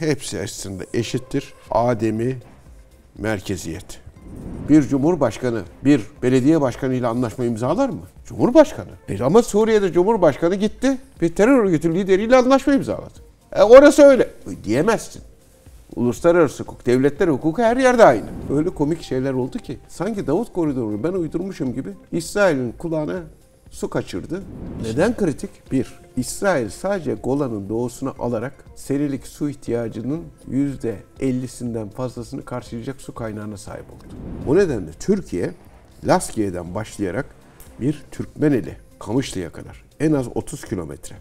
hepsi aslında eşittir. Ademi merkeziyet. Bir cumhurbaşkanı bir belediye başkanıyla anlaşma imzalar mı? Cumhurbaşkanı. Ama Suriye'de cumhurbaşkanı gitti bir terör örgütü lideriyle anlaşma imzaladı. Orası öyle. Diyemezsin. Uluslararası hukuk, devletler hukuku her yerde aynı. Öyle komik şeyler oldu ki sanki Davut Koridoru'nu ben uydurmuşum gibi İsrail'in kulağına su kaçırdı. Neden kritik? Bir, İsrail sadece Golan'ın doğusunu alarak senelik su ihtiyacının %50'sinden fazlasını karşılayacak su kaynağına sahip oldu. O nedenle Türkiye, Laskiye'den başlayarak bir Türkmeneli, Kamışlı'ya kadar en az 30 kilometre.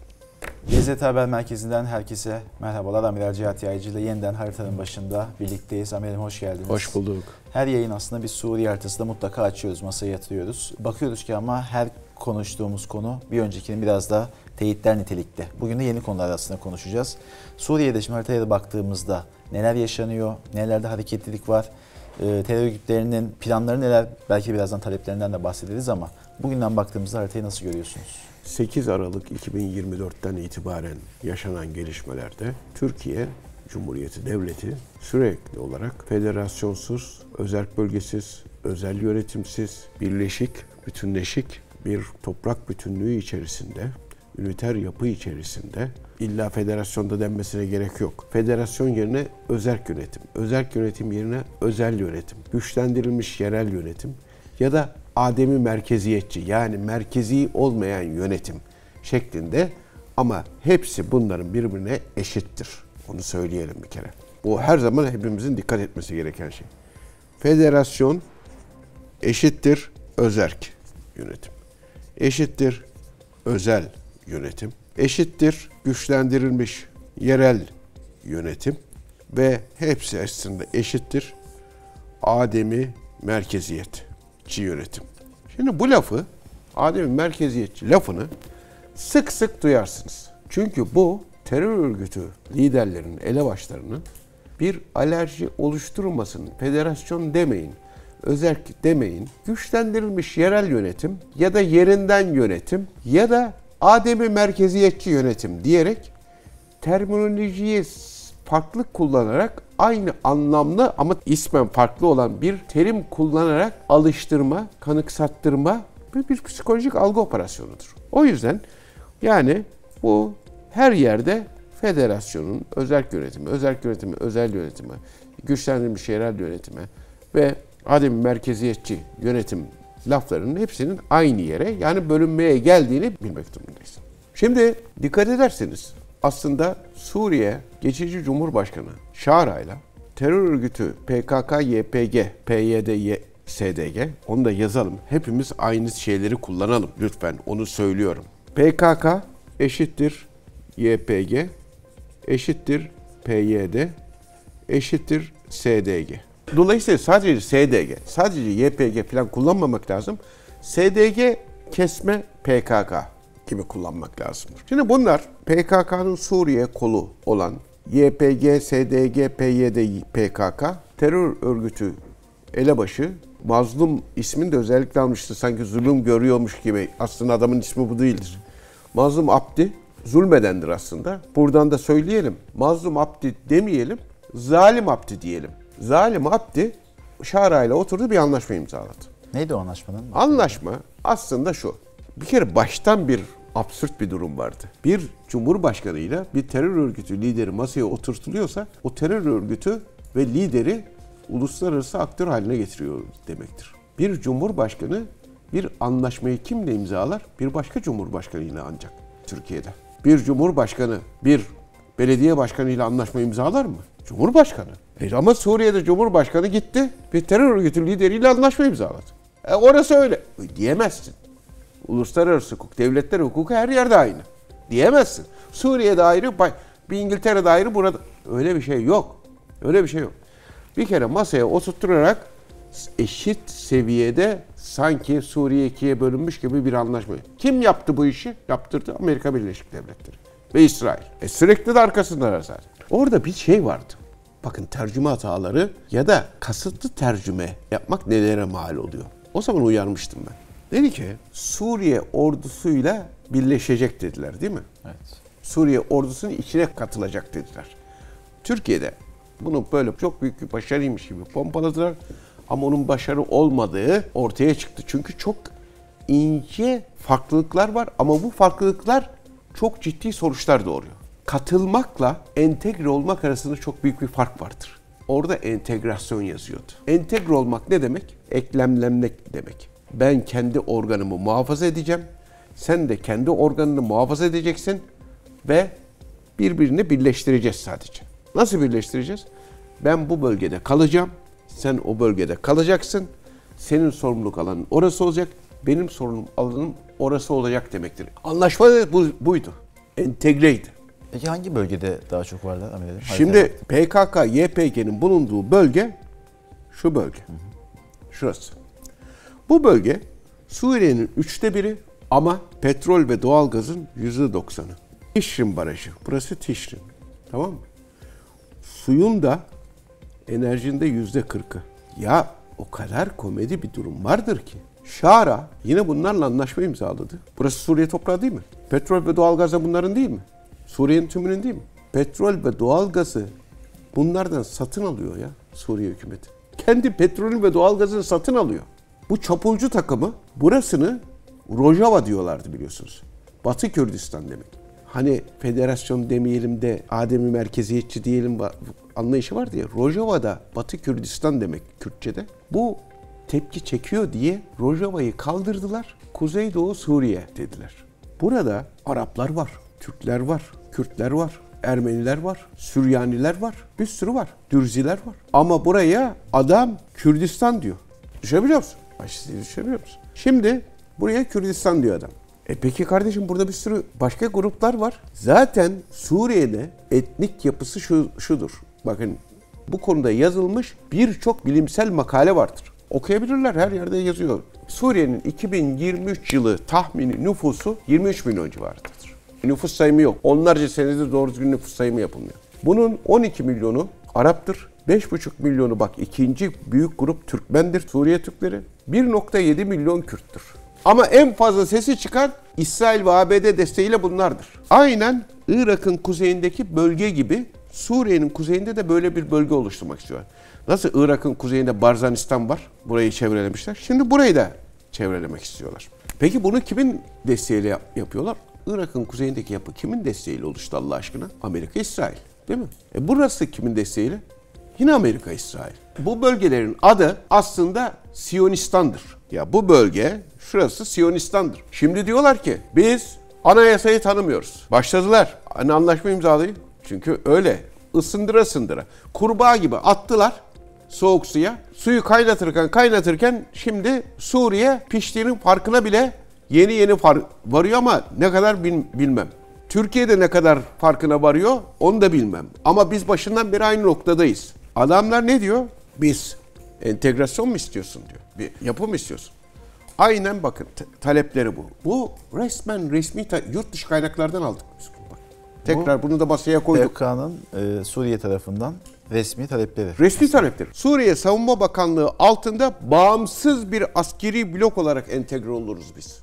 GZT Haber Merkezi'nden herkese merhabalar. Amiral Cihat Yaycı ile yeniden haritanın başında birlikteyiz. Amirim hoş geldiniz. Hoş bulduk. Her yayın aslında bir Suriye haritası da mutlaka açıyoruz, masaya yatırıyoruz. Bakıyoruz ki ama her konuştuğumuz konu bir öncekinin biraz daha teyitler nitelikte. Bugün de yeni konular aslında konuşacağız. Suriye'de şimdi haritaya da baktığımızda neler yaşanıyor, nelerde hareketlilik var, terör örgütlerinin planları neler, belki birazdan taleplerinden de bahsederiz ama bugünden baktığımızda haritayı nasıl görüyorsunuz? 8 Aralık 2024'ten itibaren yaşanan gelişmelerde Türkiye Cumhuriyeti Devleti sürekli olarak federasyonsuz, özerk bölgesiz, özel yönetimsiz, birleşik, bütünleşik bir toprak bütünlüğü içerisinde, üniter yapı içerisinde, illa federasyonda denmesine gerek yok. Federasyon yerine özerk yönetim, özerk yönetim yerine özel yönetim, güçlendirilmiş yerel yönetim ya da ademi merkeziyetçi yani merkezi olmayan yönetim şeklinde ama hepsi bunların birbirine eşittir. Onu söyleyelim bir kere. Bu her zaman hepimizin dikkat etmesi gereken şey. Federasyon eşittir özerk yönetim. Eşittir özel yönetim. Eşittir güçlendirilmiş yerel yönetim ve hepsi aslında eşittir ademi merkeziyetçi yönetim. Şimdi bu lafı, ademi merkeziyetçi lafını sık sık duyarsınız. Çünkü bu terör örgütü liderlerinin, elebaşlarının bir alerji oluşturmasın, federasyon demeyin, özerk demeyin, güçlendirilmiş yerel yönetim ya da yerinden yönetim ya da ademi merkeziyetçi yönetim diyerek terminolojiyi farklı kullanarak aynı anlamlı ama ismen farklı olan bir terim kullanarak alıştırma, kanıksattırma bir psikolojik algı operasyonudur. O yüzden yani bu her yerde federasyonun özerk yönetimi, özel yönetimi, güçlendirilmiş yerel yönetimi ve ademi merkeziyetçi yönetim laflarının hepsinin aynı yere yani bölünmeye geldiğini bilmek durumundayız. Şimdi dikkat ederseniz aslında Suriye geçici Cumhurbaşkanı Şara'yla terör örgütü PKK, YPG, PYD, SDG onu da yazalım. Hepimiz aynı şeyleri kullanalım lütfen onu söylüyorum. PKK eşittir YPG eşittir PYD eşittir SDG. Dolayısıyla sadece SDG, sadece YPG falan kullanmamak lazım. SDG kesme PKK gibi kullanmak lazım. Şimdi bunlar PKK'nın Suriye kolu olan YPG, SDG, PYD, PKK terör örgütü elebaşı Mazlum ismini de özellikle almıştı. Sanki zulüm görüyormuş gibi. Aslında adamın ismi bu değildir. Mazlum Abdi zulmedendir aslında. Buradan da söyleyelim. Mazlum Abdi demeyelim, Zalim Abdi diyelim. Zalim Abdi Şara ile oturdu bir anlaşma imzaladı. Neydi o anlaşmanın? Anlaşma aslında şu. Bir kere baştan bir absürt bir durum vardı. Bir cumhurbaşkanıyla bir terör örgütü lideri masaya oturtuluyorsa o terör örgütü ve lideri uluslararası aktör haline getiriyor demektir. Bir cumhurbaşkanı bir anlaşmayı kimle imzalar? Bir başka cumhurbaşkanıyla ancak Türkiye'de. Bir cumhurbaşkanı bir belediye başkanıyla anlaşma imzalar mı? Cumhurbaşkanı. Ama Suriye'de cumhurbaşkanı gitti bir terör örgütü lideriyle anlaşma imzaladı. Orası öyle. Diyemezsin. Uluslararası hukuk, devletler hukuku her yerde aynı. Diyemezsin. Suriye'de ayrı, bir İngiltere'de ayrı, burada. Öyle bir şey yok. Öyle bir şey yok. Bir kere masaya oturtturarak eşit seviyede sanki Suriye ikiye bölünmüş gibi bir anlaşma. Kim yaptı bu işi? Yaptırdı Amerika Birleşik Devletleri ve İsrail. Sürekli de arkasındalar zaten. Orada bir şey vardı. Bakın tercüme hataları ya da kasıtlı tercüme yapmak nelere mal oluyor. O zaman uyarmıştım ben. Dedi ki Suriye ordusuyla birleşecek dediler değil mi? Evet. Suriye ordusunun içine katılacak dediler. Türkiye'de bunu böyle çok büyük bir başarıymış gibi pompaladılar. Ama onun başarı olmadığı ortaya çıktı. Çünkü çok ince farklılıklar var ama bu farklılıklar çok ciddi sonuçlar doğuruyor. Katılmakla entegre olmak arasında çok büyük bir fark vardır. Orada entegrasyon yazıyordu. Entegre olmak ne demek? Eklemlenmek demek. Ben kendi organımı muhafaza edeceğim. Sen de kendi organını muhafaza edeceksin ve birbirini birleştireceğiz sadece. Nasıl birleştireceğiz? Ben bu bölgede kalacağım. Sen o bölgede kalacaksın. Senin sorumluluk alanın orası olacak. Benim sorumluluk alanım orası olacak demektir. Anlaşma da buydu. Entegreydi. Peki hangi bölgede daha çok varlar Amerika'da? Şimdi PKK, YPG'nin bulunduğu bölge şu bölge. Şurası. Bu bölge Suriye'nin 1/3 ama petrol ve doğalgazın %90'ı. Tişrin Barajı. Burası Tişrin. Tamam mı? Suyun da enerjinin de %40'ı. Ya o kadar komedi bir durum vardır ki. Şara yine bunlarla anlaşma imzaladı. Burası Suriye toprağı değil mi? Petrol ve doğalgaz da bunların değil mi? Suriye'nin tümünün değil mi? Petrol ve doğalgazı bunlardan satın alıyor ya Suriye hükümeti. Kendi petrolün ve doğalgazını satın alıyor. Bu çapulcu takımı burasını Rojava diyorlardı biliyorsunuz. Batı Kürdistan demek. Hani federasyon demeyelim de Adem'i merkeziyetçi diyelim anlayışı vardı ya. Rojava'da Batı Kürdistan demek Kürtçe'de. Bu tepki çekiyor diye Rojava'yı kaldırdılar. Kuzeydoğu Suriye dediler. Burada Araplar var, Türkler var, Kürtler var, Ermeniler var, Süryaniler var, bir sürü var, Dürziler var. Ama buraya adam Kürdistan diyor. Düşünebiliyor musun? Düşünebiliyor musun? Şimdi buraya Kürdistan diyor adam. Peki kardeşim burada bir sürü başka gruplar var. Zaten Suriye'de etnik yapısı şudur. Bakın bu konuda yazılmış birçok bilimsel makale vardır. Okuyabilirler, her yerde yazıyor. Suriye'nin 2023 yılı tahmini nüfusu 23 milyon civarındadır. Nüfus sayımı yok. Onlarca senedir doğru düzgün nüfus sayımı yapılmıyor. Bunun 12 milyonu Arap'tır. 5,5 milyonu bak ikinci büyük grup Türkmendir, Suriye Türkleri. 1,7 milyon Kürttür. Ama en fazla sesi çıkan İsrail ve ABD desteğiyle bunlardır. Aynen Irak'ın kuzeyindeki bölge gibi Suriye'nin kuzeyinde de böyle bir bölge oluşturmak istiyorlar. Nasıl Irak'ın kuzeyinde Barzanistan var, burayı çevrelemişler. Şimdi burayı da çevrelemek istiyorlar. Peki bunu kimin desteğiyle yapıyorlar? Irak'ın kuzeyindeki yapı kimin desteğiyle oluştu Allah aşkına? Amerika, İsrail. Değil mi? Burası kimin desteğiyle? Yine Amerika, İsrail. Bu bölgelerin adı aslında Siyonistan'dır. Ya bu bölge, şurası Siyonistan'dır. Şimdi diyorlar ki biz anayasayı tanımıyoruz. Başladılar. Hani anlaşma imzalayın. Çünkü öyle ısındıra ısındıra. Kurbağa gibi attılar soğuk suya. Suyu kaynatırken şimdi Suriye piştiğinin farkına bile yeni varıyor ama ne kadar bilmem. Türkiye'de ne kadar farkına varıyor onu da bilmem. Ama biz başından beri aynı noktadayız. Adamlar ne diyor? Biz entegrasyon mu istiyorsun diyor. Bir yapı mı istiyorsun? Aynen bakın talepleri bu. Bu resmen resmi yurt dışı kaynaklardan aldık biz bunu. Bak. Tekrar bunu da masaya koyduk. PKK'nın Suriye tarafından resmi talepleri. Resmi talepleri. Suriye Savunma Bakanlığı altında bağımsız bir askeri blok olarak entegre oluruz biz.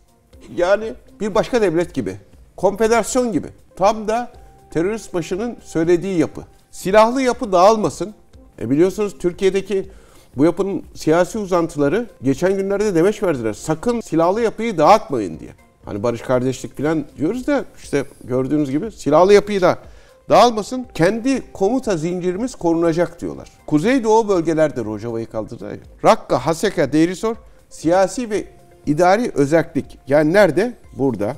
Yani bir başka devlet gibi. Konfederasyon gibi. Tam da terörist başının söylediği yapı. Silahlı yapı dağılmasın. Biliyorsunuz Türkiye'deki bu yapının siyasi uzantıları geçen günlerde demeç verdiler. Sakın silahlı yapıyı dağıtmayın diye. Hani barış kardeşlik falan diyoruz da işte gördüğünüz gibi silahlı yapıyı da dağılmasın. Kendi komuta zincirimiz korunacak diyorlar. Kuzeydoğu bölgelerde Rojava'yı kaldırdılar. Rakka, Haseka, Deir ez-Zor siyasi ve idari özellik. Yani nerede? Burada,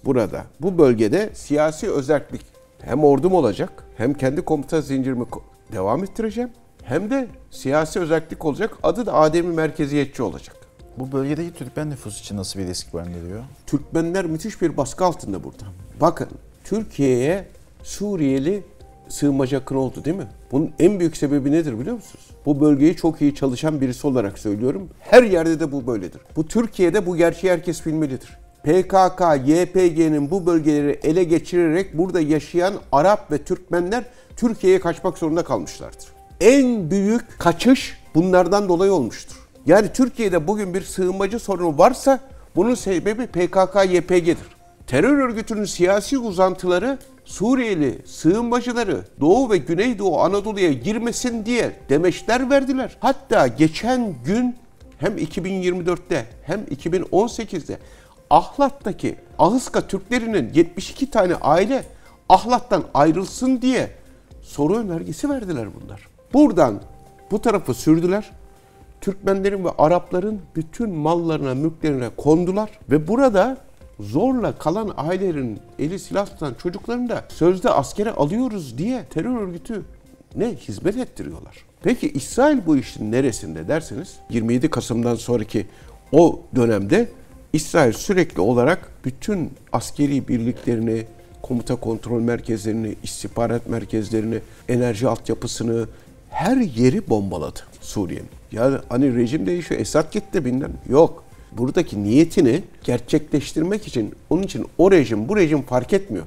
burada. Bu bölgede siyasi özellik. Hem ordum olacak, hem kendi komuta zincirimi devam ettireceğim. Hem de siyasi özellik olacak. Adı da Adem'i merkeziyetçi olacak. Bu bölgedeki Türkmen nüfusu için nasıl bir risk barındırıyor? Türkmenler müthiş bir baskı altında burada. Bakın Türkiye'ye Suriyeli sığınmacı akını oldu değil mi? Bunun en büyük sebebi nedir biliyor musunuz? Bu bölgeyi çok iyi çalışan birisi olarak söylüyorum. Her yerde de bu böyledir. Bu Türkiye'de bu gerçeği herkes bilmelidir. PKK, YPG'nin bu bölgeleri ele geçirerek burada yaşayan Arap ve Türkmenler Türkiye'ye kaçmak zorunda kalmışlardır. En büyük kaçış bunlardan dolayı olmuştur. Yani Türkiye'de bugün bir sığınmacı sorunu varsa bunun sebebi PKK, YPG'dir. Terör örgütünün siyasi uzantıları Suriyeli sığınmacıları Doğu ve Güneydoğu Anadolu'ya girmesin diye demeçler verdiler. Hatta geçen gün hem 2024'te hem 2018'de Ahlat'taki Ahıska Türklerinin 72 tane aile Ahlat'tan ayrılsın diye soru önergesi verdiler bunlar. Buradan bu tarafı sürdüler. Türkmenlerin ve Arapların bütün mallarına, mülklerine kondular ve burada zorla kalan ailelerin eli silah tutan çocuklarını da sözde askere alıyoruz diye terör örgütü ne hizmet ettiriyorlar. Peki İsrail bu işin neresinde derseniz 27 Kasım'dan sonraki o dönemde İsrail sürekli olarak bütün askeri birliklerini, komuta kontrol merkezlerini, istihbarat merkezlerini, enerji altyapısını, her yeri bombaladı Suriye'nin. Yani hani rejim değişiyor, Esad gitti bilmem. Yok. Buradaki niyetini gerçekleştirmek için, onun için o rejim, bu rejim fark etmiyor.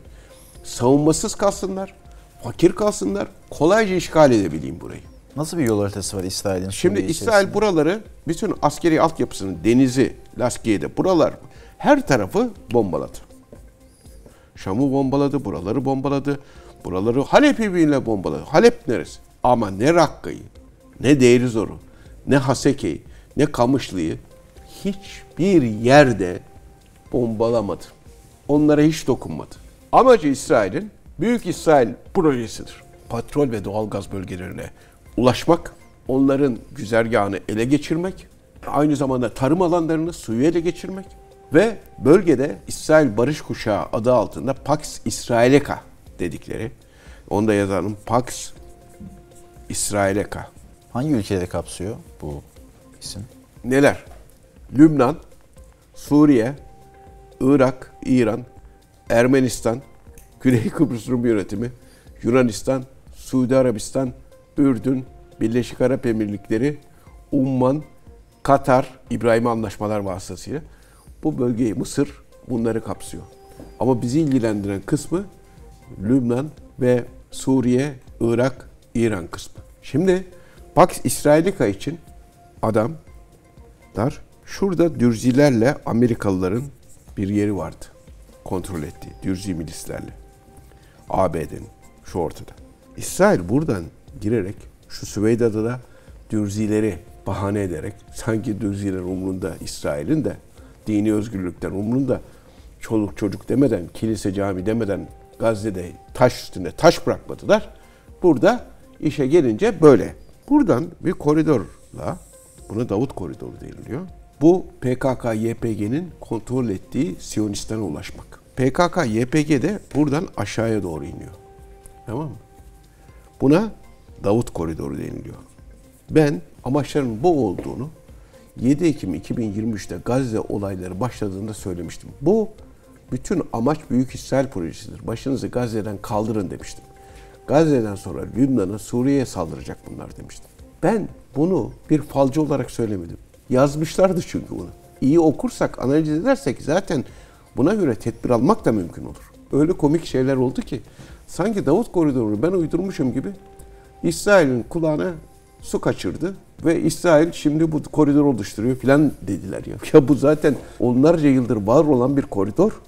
Savunmasız kalsınlar, fakir kalsınlar, kolayca işgal edebileyim burayı. Nasıl bir yol haritası var İsrail'in? Şimdi İsrail buraları, bütün askeri altyapısını, denizi, Laskiye'de buralar, her tarafı bombaladı. Şam'ı bombaladı, buraları bombaladı, buraları Halep'i bile bombaladı. Halep neresi? Ama ne Rakka'yı, ne Deir Zor'u, ne Haseke'yi, ne Kamışlı'yı hiçbir yerde bombalamadı. Onlara hiç dokunmadı. Amacı İsrail'in Büyük İsrail projesidir. Petrol ve doğalgaz bölgelerine ulaşmak, onların güzergahını ele geçirmek, aynı zamanda tarım alanlarını, suyu ele geçirmek ve bölgede İsrail Barış Kuşağı adı altında Pax Israeleka dedikleri, onu da yazalım, Pax Israeleka. Hangi ülkeleri kapsıyor bu isim? Neler? Lübnan, Suriye, Irak, İran, Ermenistan, Güney Kıbrıs Rum Yönetimi, Yunanistan, Suudi Arabistan, Ürdün, Birleşik Arap Emirlikleri, Umman, Katar, İbrahim Anlaşmalar vasıtasıyla bu bölgeyi, Mısır bunları kapsıyor. Ama bizi ilgilendiren kısmı Lübnan ve Suriye, Irak, İran kısmı. Şimdi Pax Israelika için adamlar şurada Dürzilerle Amerikalıların bir yeri vardı. Kontrol ettiği Dürzi milislerle. ABD'nin şu ortada. İsrail buradan girerek şu Süveyda'da Dürzileri bahane ederek sanki Dürziler umrunda İsrail'in de dini özgürlükler umrunda çoluk çocuk demeden, kilise cami demeden Gazze'de taş üstünde taş bırakmadılar. Burada işe gelince böyle. Buradan bir koridorla, buna Davut Koridoru deniliyor. Bu PKK-YPG'nin kontrol ettiği Siyonistan'a ulaşmak. PKK-YPG de buradan aşağıya doğru iniyor. Tamam mı? Buna Davut Koridoru deniliyor. Ben amaçlarının bu olduğunu 7 Ekim 2023'te Gazze olayları başladığında söylemiştim. Bu bütün amaç Büyük İsrail projesidir. Başınızı Gazze'den kaldırın demiştim. Gazze'den sonra Lübnan'a, Suriye'ye saldıracak bunlar demiştim. Ben bunu bir falcı olarak söylemedim. Yazmışlardı çünkü bunu. İyi okursak, analiz edersek zaten buna göre tedbir almak da mümkün olur. Öyle komik şeyler oldu ki sanki Davut Koridoru'nu ben uydurmuşum gibi İsrail'in kulağına su kaçırdı ve İsrail şimdi bu koridor oluşturuyor filan dediler ya. Ya bu zaten onlarca yıldır var olan bir koridor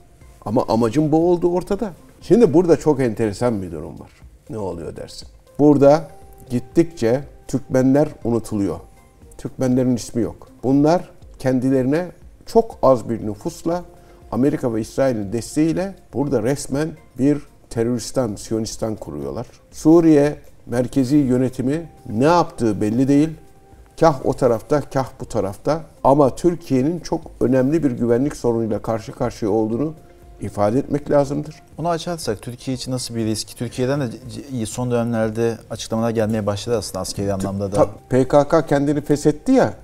ama amacın bu olduğu ortada. Şimdi burada çok enteresan bir durum var. Ne oluyor dersin? Burada gittikçe Türkmenler unutuluyor. Türkmenlerin ismi yok. Bunlar kendilerine çok az bir nüfusla Amerika ve İsrail'in desteğiyle burada resmen bir teröristan, Siyonistan kuruyorlar. Suriye merkezi yönetimi ne yaptığı belli değil. Kah o tarafta, kah bu tarafta. Ama Türkiye'nin çok önemli bir güvenlik sorunuyla karşı karşıya olduğunu ifade etmek lazımdır. Onu açarsak Türkiye için nasıl bir risk? Türkiye'den de son dönemlerde açıklamalar gelmeye başladı aslında askeri anlamda da. PKK kendini feshetti ya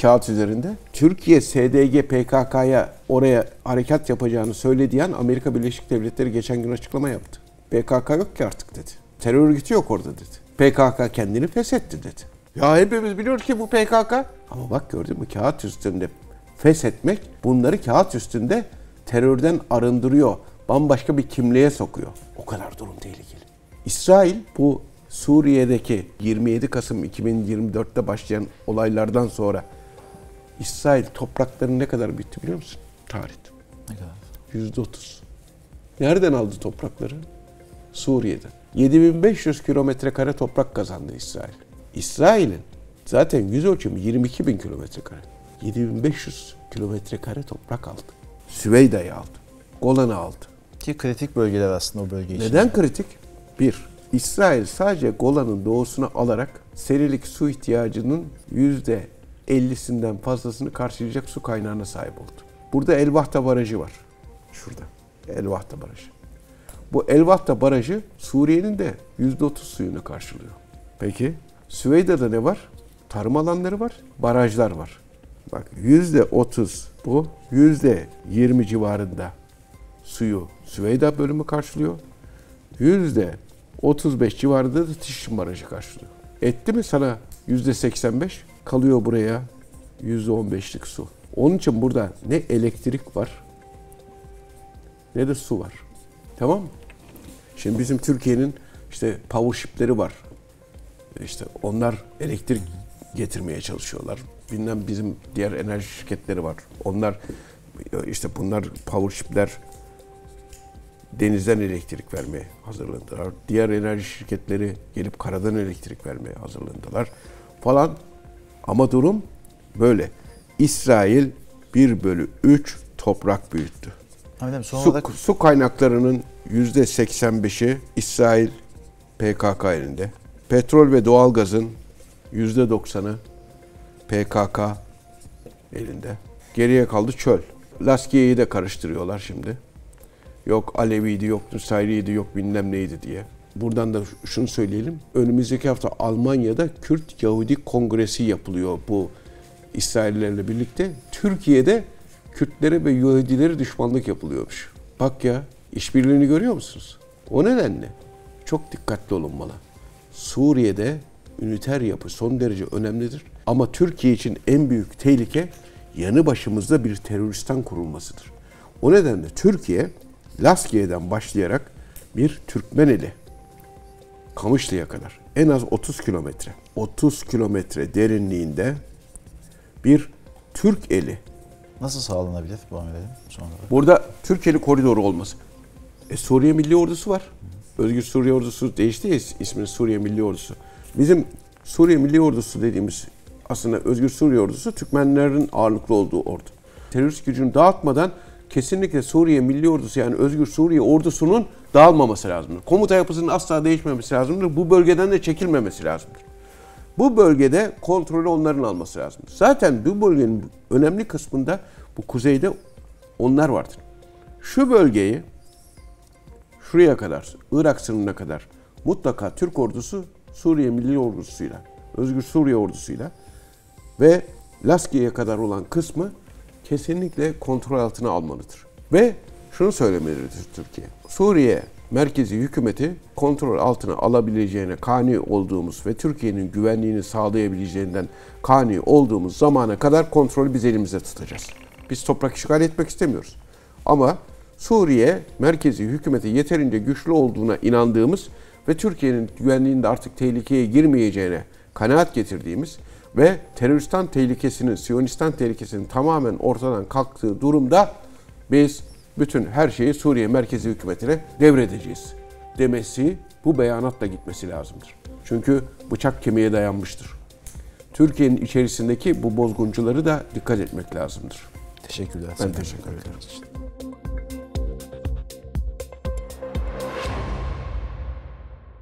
kağıt üzerinde. Türkiye SDG PKK'ya oraya harekat yapacağını söylediği an Amerika Birleşik Devletleri geçen gün açıklama yaptı. PKK yok ki artık dedi. Terör örgütü yok orada dedi. PKK kendini feshetti dedi. Ya hepimiz biliyoruz ki bu PKK. Ama bak gördün mü kağıt üstünde feshetmek bunları kağıt üstünde terörden arındırıyor. Bambaşka bir kimliğe sokuyor. O kadar durum tehlikeli. İsrail bu Suriye'deki 27 Kasım 2024'te başlayan olaylardan sonra İsrail topraklarını ne kadar bitti biliyor musun? Tarihte. Ne kadar? %30. Nereden aldı toprakları? Suriye'den. 7500 kilometre kare toprak kazandı İsrail. İsrail'in zaten yüz ölçümü 22.000 kilometre kare. 7500 kilometre kare toprak aldı. Süveyda'yı aldı. Golan'ı aldı. Ki kritik bölgeler aslında o bölge için. Neden kritik? Bir, İsrail sadece Golan'ın doğusunu alarak serilik su ihtiyacının %50'sinden fazlasını karşılayacak su kaynağına sahip oldu. Burada El-Vahda Barajı var. Şurada. El-Vahda Barajı. Bu El-Vahda Barajı Suriye'nin de %30 suyunu karşılıyor. Peki Süveyda'da ne var? Tarım alanları var, barajlar var. Bak %30 bu, %20 civarında suyu Süveyda bölümü karşılıyor. %35 civarında da Tişin Barajı karşılıyor. Etti mi sana %85? Kalıyor buraya %15'lik su. Onun için burada ne elektrik var ne de su var. Tamam mı? Şimdi bizim Türkiye'nin işte powership'leri var. İşte onlar elektrik getirmeye çalışıyorlar. Bilmem bizim diğer enerji şirketleri var. Onlar işte bunlar powership'ler denizden elektrik vermeye hazırlandılar. Diğer enerji şirketleri gelip karadan elektrik vermeye hazırlandılar falan. Ama durum böyle. İsrail 1/3 toprak büyüttü. Su kaynaklarının %85'i İsrail PKK elinde. Petrol ve doğalgazın %90'ı PKK elinde. Geriye kaldı çöl. Laskiye'yi de karıştırıyorlar şimdi. Yok Aleviydi, yok Nusayriydi, yok bilmem neydi diye. Buradan da şunu söyleyelim. Önümüzdeki hafta Almanya'da Kürt Yahudi Kongresi yapılıyor bu İsraillerle birlikte. Türkiye'de Kürtlere ve Yahudilere düşmanlık yapılıyormuş. Bak ya, işbirliğini görüyor musunuz? O nedenle çok dikkatli olunmalı. Suriye'de üniter yapı son derece önemlidir. Ama Türkiye için en büyük tehlike yanı başımızda bir teröristan kurulmasıdır. O nedenle Türkiye Laskiye'den başlayarak bir Türkmeneli Kamışlı'ya kadar en az 30 kilometre derinliğinde bir Türk eli. Nasıl sağlanabilir bu hamlelerin sonra? Burada Türk eli koridoru olması. Suriye Milli Ordusu var. Özgür Suriye Ordusu değişti ya ismini Suriye Milli Ordusu. Bizim Suriye Milli Ordusu dediğimiz aslında Özgür Suriye Ordusu Türkmenlerin ağırlıklı olduğu ordu. Terörist gücünü dağıtmadan kesinlikle Suriye Milli Ordusu yani Özgür Suriye Ordusu'nun dağılmaması lazımdır. Komuta yapısının asla değişmemesi lazımdır. Bu bölgeden de çekilmemesi lazımdır. Bu bölgede kontrolü onların alması lazımdır. Zaten bu bölgenin önemli kısmında bu kuzeyde onlar vardır. Şu bölgeyi şuraya kadar, Irak sınırına kadar mutlaka Türk ordusu Suriye Milli Ordusu'yla, Özgür Suriye Ordusu'yla ve Laskiye'ye kadar olan kısmı kesinlikle kontrol altına almalıdır. Ve şunu söylemelidir Türkiye. Suriye merkezi hükümeti kontrol altına alabileceğine kani olduğumuz ve Türkiye'nin güvenliğini sağlayabileceğinden kani olduğumuz zamana kadar kontrolü biz elimizde tutacağız. Biz toprak işgal etmek istemiyoruz. Ama Suriye merkezi hükümeti yeterince güçlü olduğuna inandığımız ve Türkiye'nin güvenliğinin de artık tehlikeye girmeyeceğine kanaat getirdiğimiz ve teröristan tehlikesinin, Siyonistan tehlikesinin tamamen ortadan kalktığı durumda biz bütün her şeyi Suriye merkezi hükümetine devredeceğiz demesi, bu beyanatla gitmesi lazımdır. Çünkü bıçak kemiğe dayanmıştır. Türkiye'nin içerisindeki bu bozguncuları da dikkat etmek lazımdır. Teşekkürler. Ben teşekkür ederim.